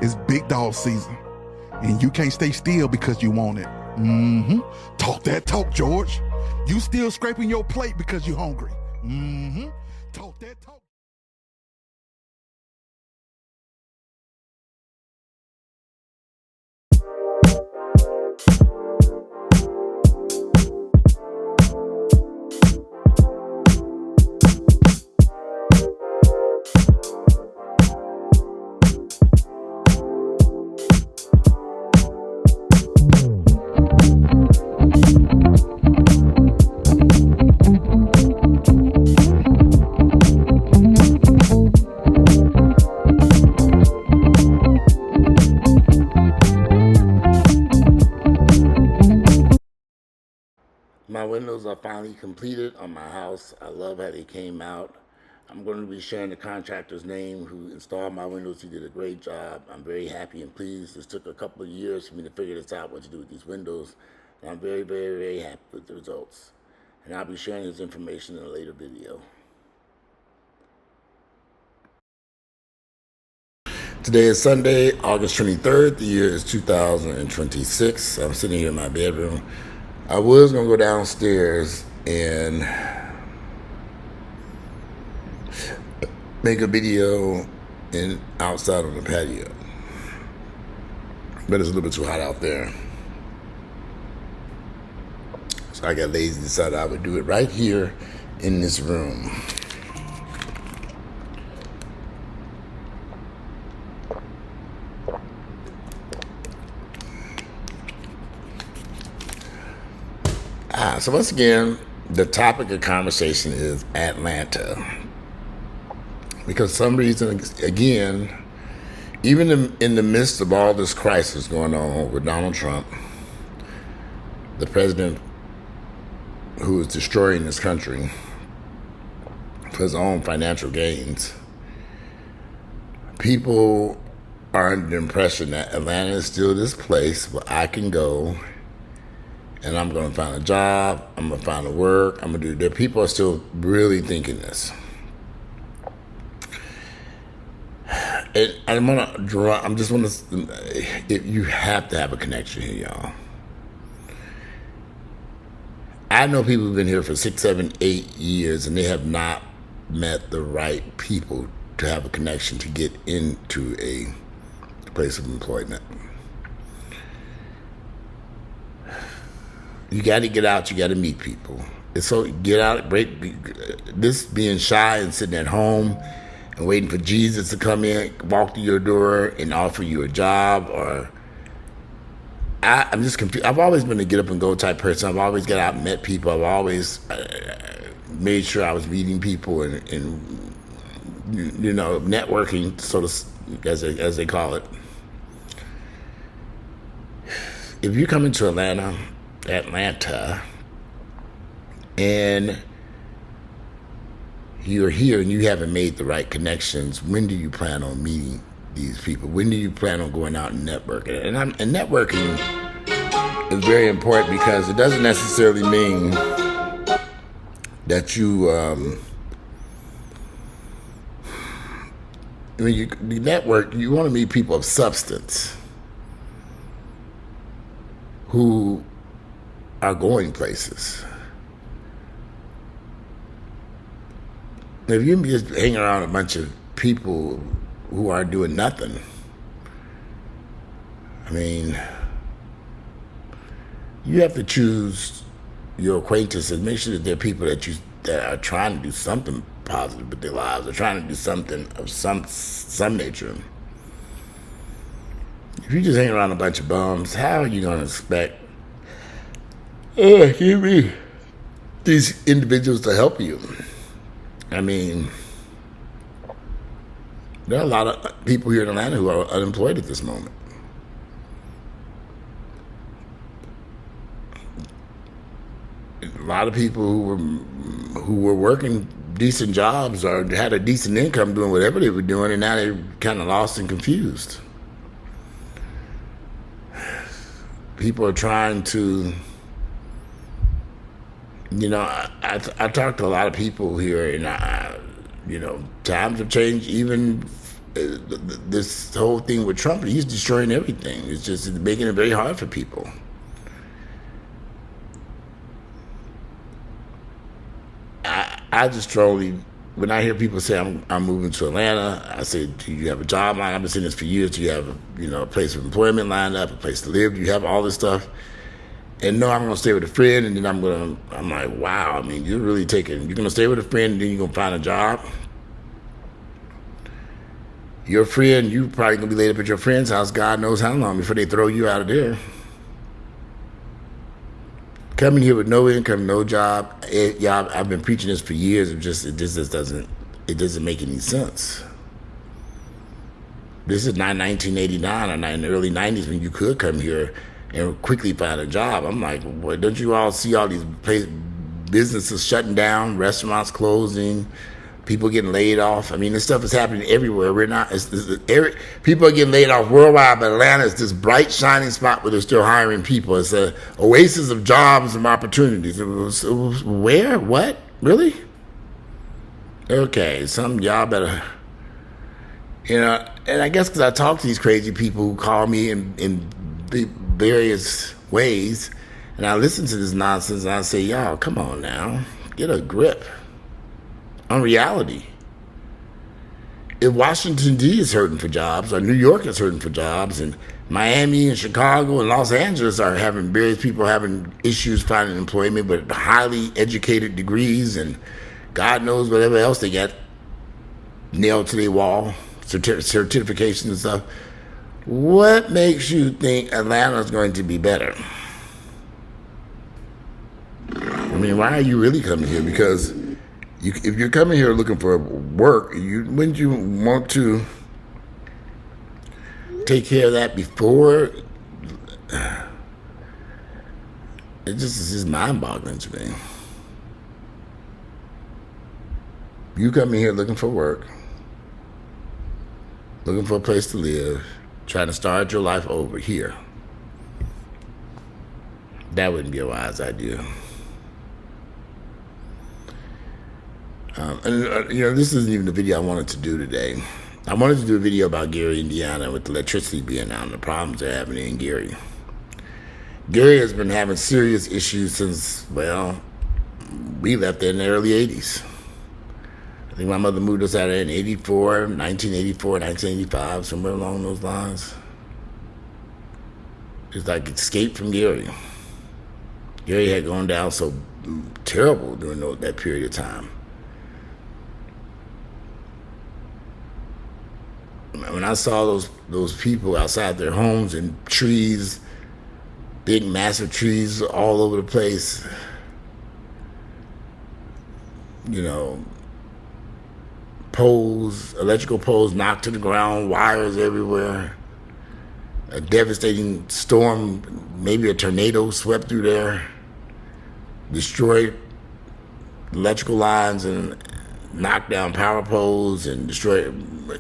It's big dog season, and you can't stay still because you want it. Talk that talk, George. You still scraping your plate because you're hungry. Talk that talk. My windows are finally completed on my house. I love how they came out. I'm going to be sharing the contractor's name who installed my windows. He did a great job. I'm very happy and pleased. This took a couple of years for me to figure this out, what to do with these windows. And I'm very, very, very happy with the results. And I'll be sharing this information in a later video. Today is Sunday, August 23rd. The year is 2026. I'm sitting here in my bedroom. I was going to go downstairs and make a video outside on the patio. But it's a little bit too hot out there. So I got lazy and decided I would do it right here in this room. So once again, the topic of conversation is Atlanta. Because for some reason, again, even in the midst of all this crisis going on with Donald Trump, the president who is destroying this country for his own financial gains, people are under the impression that Atlanta is still this place where I can go and I'm going to find a job, I'm going to find a work, I'm going to do that. People are still really thinking this. And I'm going to draw, you have to have a connection here, y'all. I know people who've been here for 6, 7, 8 years and they have not met the right people to have a connection to get into a place of employment. You got to get out. You got to meet people. And so get out, break this being shy and sitting at home and waiting for Jesus to come in, walk to your door and offer you a job. Or I'm just confused. I've always been a get up and go type person. I've always got out and met people. I've always made sure I was meeting people and networking, as they call it. If you come into Atlanta, and you're here and you haven't made the right connections, when do you plan on meeting these people? When do you plan on going out and networking? And networking is very important because it doesn't necessarily mean that you, when you network, you want to meet people of substance who are going places. If you just hang around a bunch of people who are doing nothing, I mean, you have to choose your acquaintances. Make sure that they're people that are trying to do something positive with their lives. They're trying to do something of some nature. If you just hang around a bunch of bums, how are you going to expect these individuals to help you? I mean, there are a lot of people here in Atlanta who are unemployed at this moment. A lot of people who were working decent jobs or had a decent income doing whatever they were doing, and now they're kind of lost and confused. People are trying to, I talk to a lot of people here, and times have changed even this whole thing with Trump, he's destroying everything. It's just making it very hard for people. I just strongly, when I hear people say I'm moving to Atlanta, I say, do you have a job line? I've been saying this for years. Do you have a place of employment lined up, a place to live? Do you have all this stuff? And no, I'm going to stay with a friend, and then I'm like, wow, I mean, you're going to stay with a friend, and then you're going to find a job? Your friend, you probably going to be laid up at your friend's house God knows how long before they throw you out of there. Coming here with no income, no job, I've been preaching this for years. It just doesn't make any sense. This is not 1989 or in the early 90s when you could come here and quickly find a job. I'm like, well, don't you all see all these businesses shutting down, restaurants closing, people getting laid off? I mean, this stuff is happening everywhere. People are getting laid off worldwide, but Atlanta is this bright, shining spot where they're still hiring people. It's an oasis of jobs and opportunities. It was where? What? Really? Okay, some y'all better, and I guess because I talk to these crazy people who call me in various ways, and I listen to this nonsense, and I say, y'all, come on now, get a grip on reality. If Washington D.C. is hurting for jobs, or New York is hurting for jobs, and Miami and Chicago and Los Angeles are having various people having issues finding employment, but highly educated degrees and God knows whatever else they got nailed to their wall, certifications and stuff, what makes you think Atlanta's going to be better? I mean, why are you really coming here? Because if you're coming here looking for work, wouldn't you want to take care of that before? It just is mind-boggling to me. You coming here looking for work, looking for a place to live, trying to start your life over here. That wouldn't be a wise idea. This isn't even the video I wanted to do today. I wanted to do a video about Gary, Indiana, with the electricity being out and the problems they're having in Gary. Gary has been having serious issues since, we left there in the early 80s. I think my mother moved us out there in 1984, 1985, somewhere along those lines. It's like escape from Gary. Gary had gone down so terrible during that period of time. When I saw those people outside their homes and trees, big massive trees all over the place, electrical poles knocked to the ground, wires everywhere, a devastating storm, maybe a tornado swept through there, destroyed electrical lines and knocked down power poles and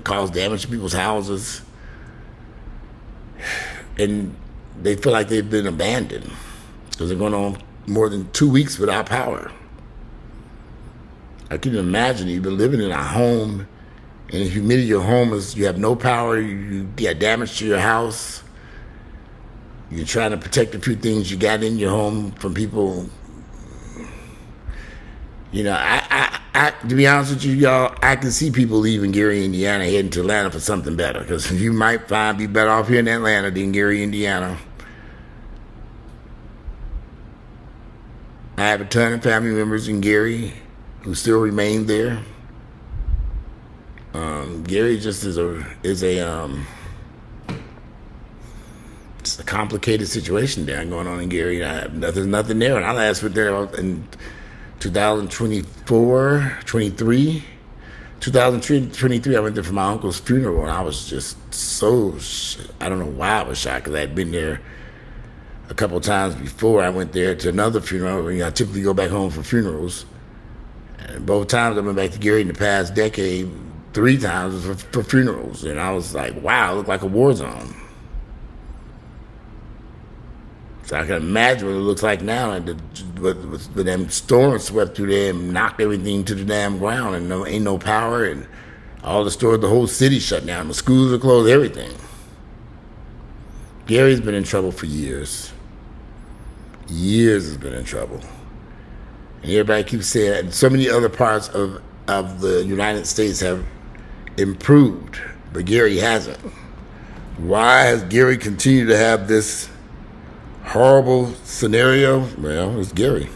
caused damage to people's houses. And they feel like they've been abandoned because they're going on more than 2 weeks without power. I can imagine you've been living in a home, and the humidity of your home is you have no power, you get damage to your house. You're trying to protect a few things you got in your home from people. To be honest with you, y'all, I can see people leaving Gary, Indiana, heading to Atlanta for something better, because you might be better off here in Atlanta than Gary, Indiana. I have a ton of family members in Gary who still remain there. Gary just is it's a complicated situation there going on in Gary. There's nothing there. And I last went there in 2023, I went there for my uncle's funeral, and I was just I don't know why I was shocked, because I had been there a couple of times before. I went there to another funeral. I typically go back home for funerals. And both times I went back to Gary in the past decade, 3 times for funerals. And I was like, wow, it looked like a war zone. So I can imagine what it looks like now. And the damn storm swept through there and knocked everything to the damn ground, and ain't no power, and All the stores, the whole city shut down. The schools are closed, everything. Gary's been in trouble for years. Years has been in trouble. And everybody keeps saying that. And so many other parts of the United States have improved, but Gary hasn't. Why has Gary continued to have this horrible scenario? Well, it's Gary.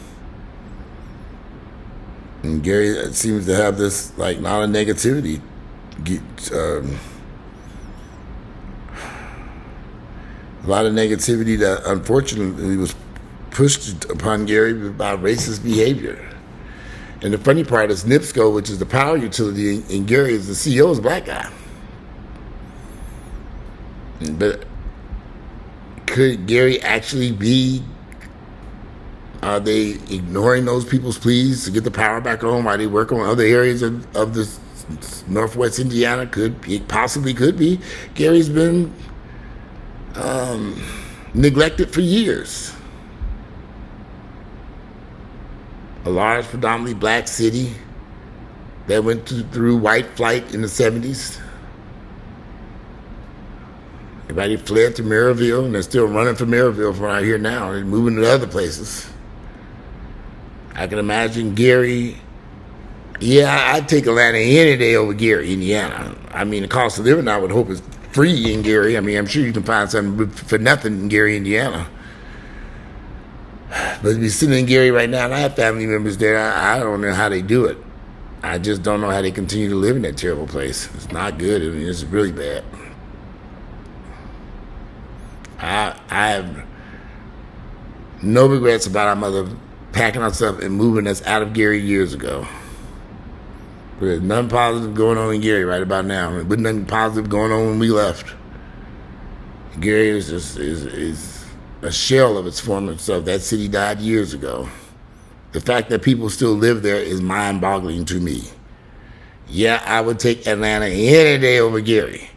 And Gary seems to have this like lot of negativity. A lot of negativity that unfortunately was pushed upon Gary by racist behavior. And the funny part is NIPSCO, which is the power utility, and Gary is the CEO, is a black guy. But could Gary actually be, are they ignoring those people's pleas to get the power back on while they work on other areas of this Northwest Indiana? Possibly could be. Gary's been neglected for years. A large, predominantly black city that went through white flight in the 70s. Everybody fled to Maryville, and they're still running for Maryville from out here now. They're moving to other places. I can imagine Gary. Yeah, I'd take Atlanta any day over Gary, Indiana. I mean, the cost of living, I would hope, is free in Gary. I mean, I'm sure you can find something for nothing in Gary, Indiana. But to be sitting in Gary right now, and I have family members there, I don't know how they do it. I just don't know how they continue to live in that terrible place. It's not good. I mean, it's really bad. I have no regrets about our mother packing our stuff and moving us out of Gary years ago. There's nothing positive going on in Gary right about now. But nothing positive going on when we left. Gary is just is a shell of its former self. That city died years ago. The fact that people still live there is mind-boggling to me. Yeah, I would take Atlanta any day over Gary.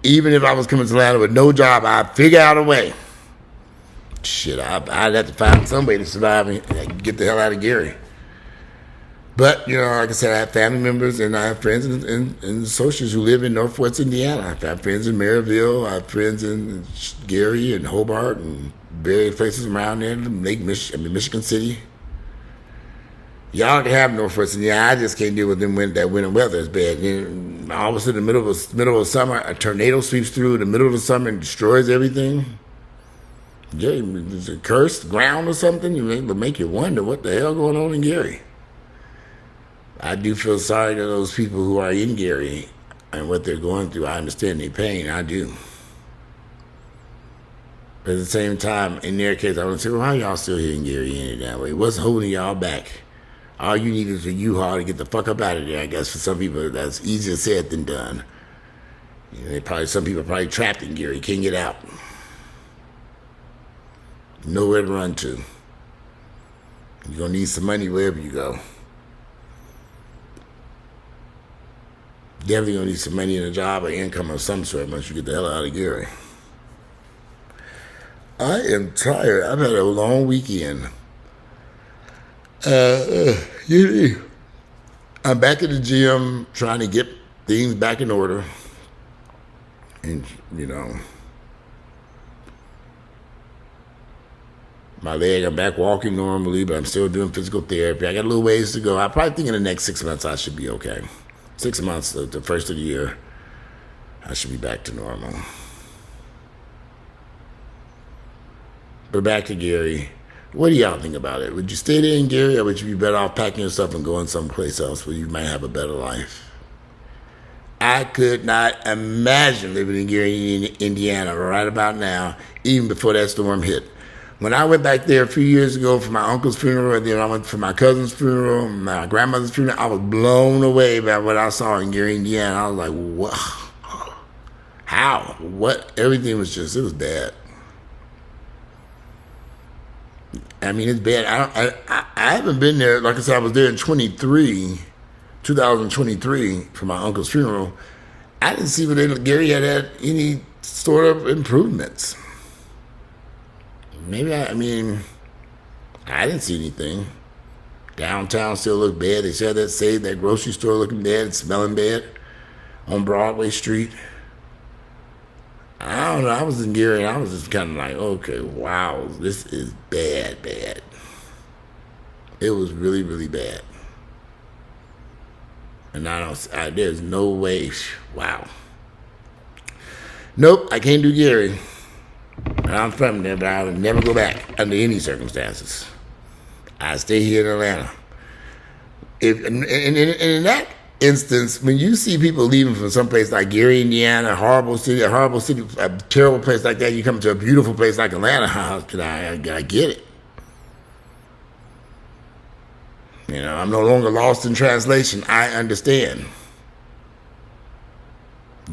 Even if I was coming to Atlanta with no job, I'd figure out a way. Shit, I'd have to find some way to survive and get the hell out of Gary. But, you know, like I said, I have family members and I have friends and associates who live in Northwest Indiana. I have friends in Maryville. I have friends in Gary and Hobart and various places around there, Michigan City. Y'all can have Northwest Indiana. I just can't deal with them when that winter weather is bad. And all of a sudden, in the middle of summer, a tornado sweeps through the middle of the summer and destroys everything. Gary, is it cursed ground or something? It'll make you wonder what the hell going on in Gary. I do feel sorry to those people who are in Gary and what they're going through. I understand their pain. I do. But at the same time, in their case, I want to say, well, how y'all still here in Gary any damn way? What's holding y'all back? All you need is a U-Haul to get the fuck up out of there. I guess for some people, that's easier said than done. You know, some people are probably trapped in Gary, can't get out. Nowhere to run to. You're going to need some money wherever you go. Definitely going to need some money and a job or income of some sort once you get the hell out of Gary. I am tired. I've had a long weekend. I'm back at the gym trying to get things back in order. And, you know, my leg, I'm back walking normally, but I'm still doing physical therapy. I got a little ways to go. I probably think in the next 6 months I should be okay. 6 months, the first of the year, I should be back to normal. But back to Gary. What do y'all think about it? Would you stay there in Gary, or would you be better off packing your stuff and going someplace else where you might have a better life? I could not imagine living in Gary, Indiana, right about now, even before that storm hit. When I went back there a few years ago for my uncle's funeral, and then I went for my cousin's funeral, my grandmother's funeral, I was blown away by what I saw in Gary, Indiana. I was like, what? How? What? Everything was just, it was bad. I mean, it's bad. I haven't been there. Like I said, I was there in 2023 for my uncle's funeral. I didn't see whether Gary had any sort of improvements. Maybe, I didn't see anything. Downtown still looked bad. They said that grocery store looking bad, smelling bad. on Broadway Street. I don't know. I was in Gary, and I was just kind of like, okay, wow, this is bad. It was really, really bad. And there's no way. Wow. Nope, I can't do Gary. And I'm from there, but I would never go back under any circumstances. I stay here in Atlanta. In that instance, when you see people leaving from some place like Gary, Indiana, a horrible city, a terrible place like that, you come to a beautiful place like Atlanta, I get it. You know, I'm no longer lost in translation. I understand.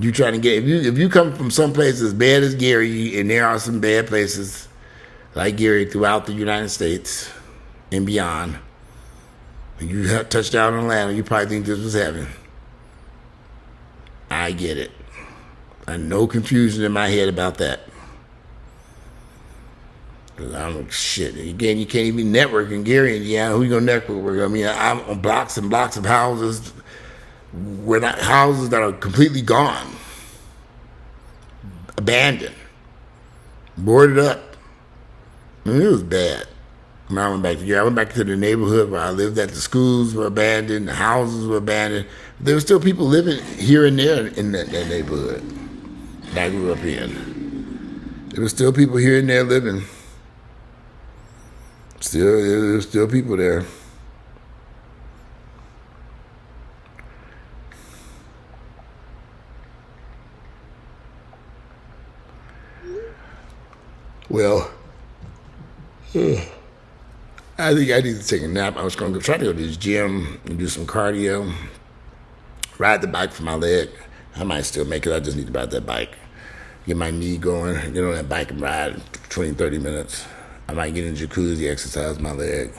You trying to get if you come from some place as bad as Gary, and there are some bad places like Gary throughout the United States and beyond. When you touch down in Atlanta, you probably think this was heaven. I get it. And no confusion in my head about that. Cause I'm shit. Again, you can't even network in Gary, Indiana. Who you gonna network with? I mean, I'm on blocks and blocks of houses. Houses that are completely gone, abandoned, boarded up. I mean, it was bad. When I went back to Gary, I went back to the neighborhood where I lived at. The schools were abandoned, the houses were abandoned. There were still people living here and there in that neighborhood that I grew up in. There were still people here and there living. There's still people there. Well, I think I need to take a nap. I was going to try to go to this gym and do some cardio, ride the bike for my leg. I might still make it. I just need to ride that bike, get my knee going, get on that bike and ride 20, 30 minutes. I might get in the jacuzzi, exercise my leg.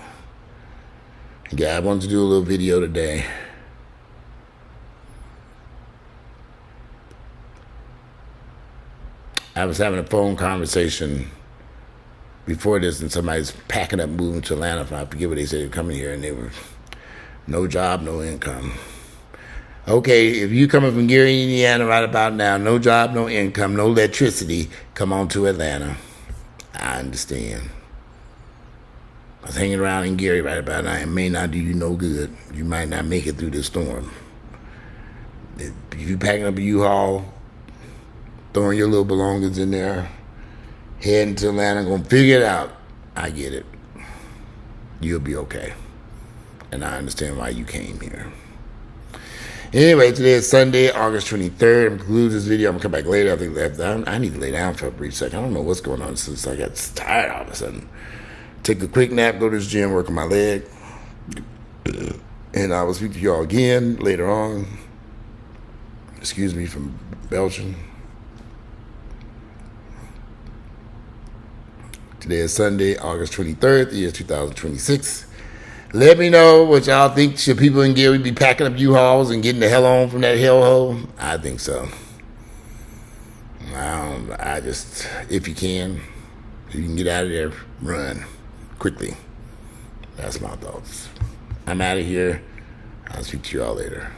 Yeah, I wanted to do a little video today. I was having a phone conversation before this, and somebody's packing up, moving to Atlanta. I forget what they said. They were coming here, and they were no job, no income. Okay, if you coming from Gary, Indiana right about now, no job, no income, no electricity, come on to Atlanta. I understand. I was hanging around in Gary right about now. It may not do you no good. You might not make it through this storm. If you packing up a U-Haul, throwing your little belongings in there, heading to Atlanta, gonna figure it out. I get it. You'll be okay. And I understand why you came here. Anyway, today is Sunday, August 23rd. I'm concluding this video. I'm gonna come back later. I need to lay down for a brief second. I don't know what's going on since I got tired all of a sudden. Take a quick nap, go to this gym, work on my leg. And I will speak to you all again later on. Excuse me from Belgium. Today is Sunday, August 23rd, the year 2026. Let me know what y'all think. Should people in Gary be packing up U-Hauls and getting the hell on from that hellhole? I think so. If you can get out of there, run quickly. That's my thoughts. I'm out of here. I'll speak to you all later.